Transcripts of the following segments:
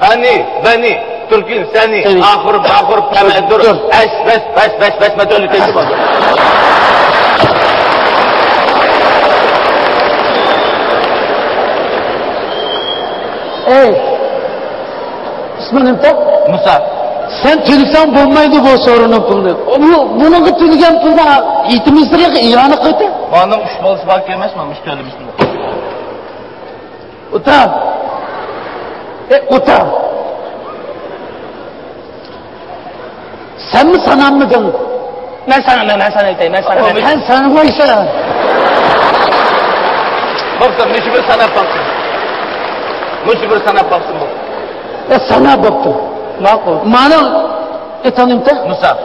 Ani, beni, Türk'ün seni, ahur, bahur, pemedur, es, metölü tezi bak. Ey! İsmail Musa. Sen tülsen bulmaydı bu sorunun pulunu. Bunu tülgen pulda itimizdir ilanı kıydı. Bana üç balısı bak gelmez mi? Müşteri bismillah. Utan. Utan. Sen mi sanan mıydın? Ben sana edeyim. Ben sana koysa. Baksın, müşteri sana baksın. Müşteri sana baksın bu. Sana baktım. Makul. Mana tanıyım da? Musa.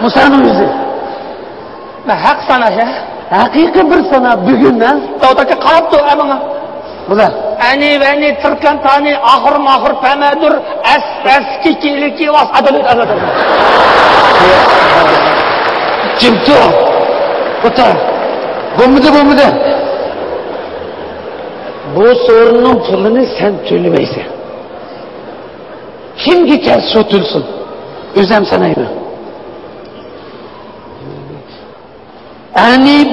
Musa'nın yüzü. Ben hak sana ya. Hakiki bir sana bugün lan. Dağdaki kalıptı bana. Bular. Beni Türkan tani ahır pemedur es kiki vas adalet anladım. Kimdi o? Utan. Bu mu? Bu sorunun pulunu sen tülemeysen. Kim gider sotulsun? Özlem sanayım.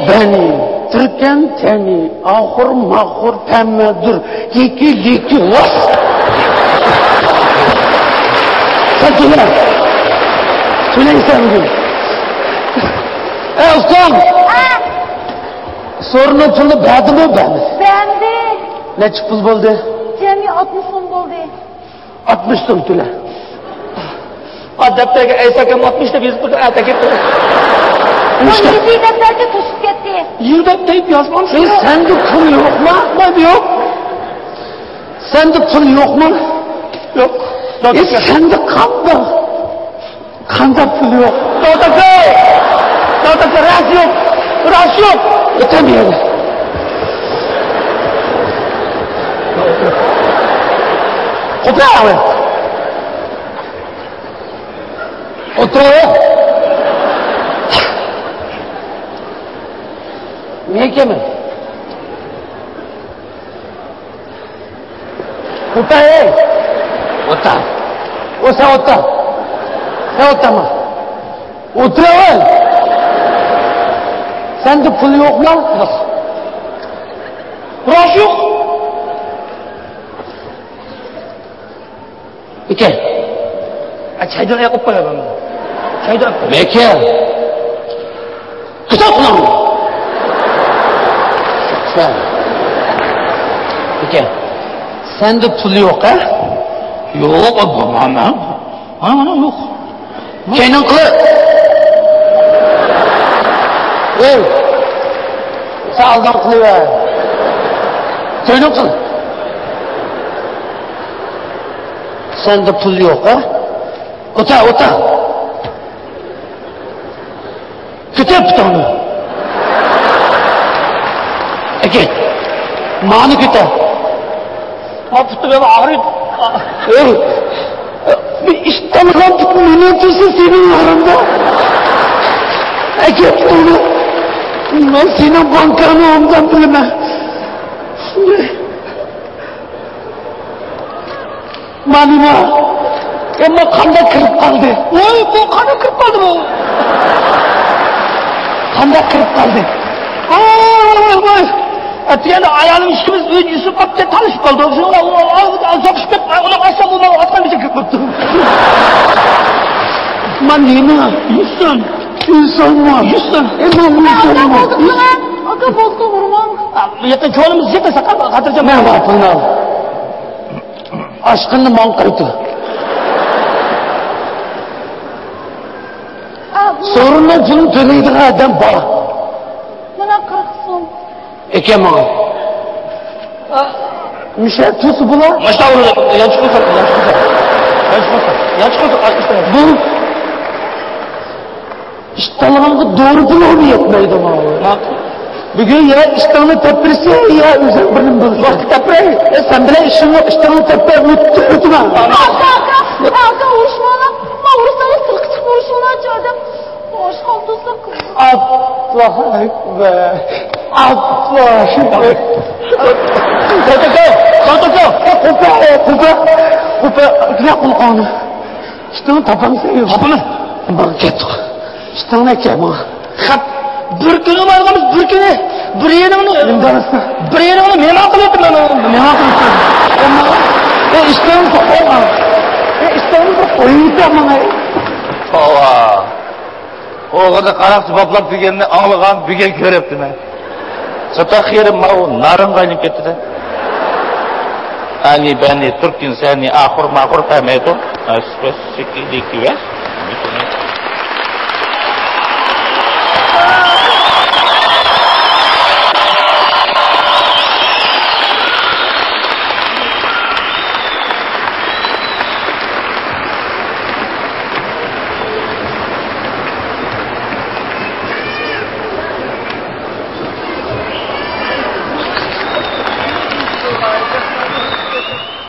Beni, Türken teni, ahur mahur pemmedur, liki vas. Sen tüleysen bugün. Ustam! Sorunun pulu beğendi mi beğendi? Beğendi. Ne pul buldu? Cemi 60 so'm buldu. 60 so'm tüle. Adaptagi aysakim 60 deb yozib qo'ydi, ata ketdi. Bizi defterga to'shib ketdi. Yurdab deyip yazmamış. Sende pul yok mu? Yok. Sende pul yok mu? Yok. Sende kan var. Kanda pul yok. Dağdaki ras yok. Ötemiyor. Otur abi. Otur. Niye kemin? Otur ey. Otur. O sen otur. Sen oturma. Otur ey. Sende pul yok mu? Ras yok. İki. Çaydan yakıp koyalım. Çaydan. Peki. Kısa kulağım. Sen. Peki. Sende pul yok ha? Yok, bana yok. Kenan kılı. Ey. Sağdan kılı ver. Kenan kılı. Sende pul yok ha? Otur. Kütep tut onu. Ege. Mani kütep. Kapıttı böyle ağrıyor. Bir işten tut minnetirsin senin yanında. Ege tut onu. Ben senin bankanı ondan bilmem. Manima. Ama kanda kırıp kaldı. Bu kanı kırıp kaldı mı? Kanda kırıp kaldı. Vay. Yani ayağının işimiz Yusuf Abd'le tanışıp kaldı. Sokuşup ona başlam olmalı. Aslan bir şey kırpmadı. Manima. İnsan var. İnsan var. Aka bozdu vurmam. Yakın çoğunumuz yete sakal katıracağım. Ne var Pınar? Aşkını mankırdı. Sorunun pulun töleydiği adam bana. Bana 40 so'm. Ekema. Müşahit tusu bula. Maçta vurdu. Yanlış koysak. Bu iştahlarına doğru bulur yetmeydi ama. Bugün ya iştahını tepirse ya özel bilim bulur. Bak tepire. Sen bile işin yok iştahını tepire unutma. Aka vuruşmalar. Ma vurursanız sırkıcık vuruşmalar çağırdım. Hoş kaldıysa kızım. Allah ekber. Allah ekber. Kupa. Güzel kulağını. İşte tapanı seviyor. Kapını. Bak git. İşte ne ki ama. Hap. Bir günü vargamız bir günü. Bir yerini. İmdanısın. Bir yerini men akıl ettim ben onu. Ne yapıyorsun? İşte onu koyma. İşte onu koyuyor ama. Ova. O kadar karakçı baplap degenini anlagan bir gen körepti men. Satak yerim ma'u narın kaynıp ketdi de. Ani bani Türk insani ahur mahur pameto. Aspes sikili kives.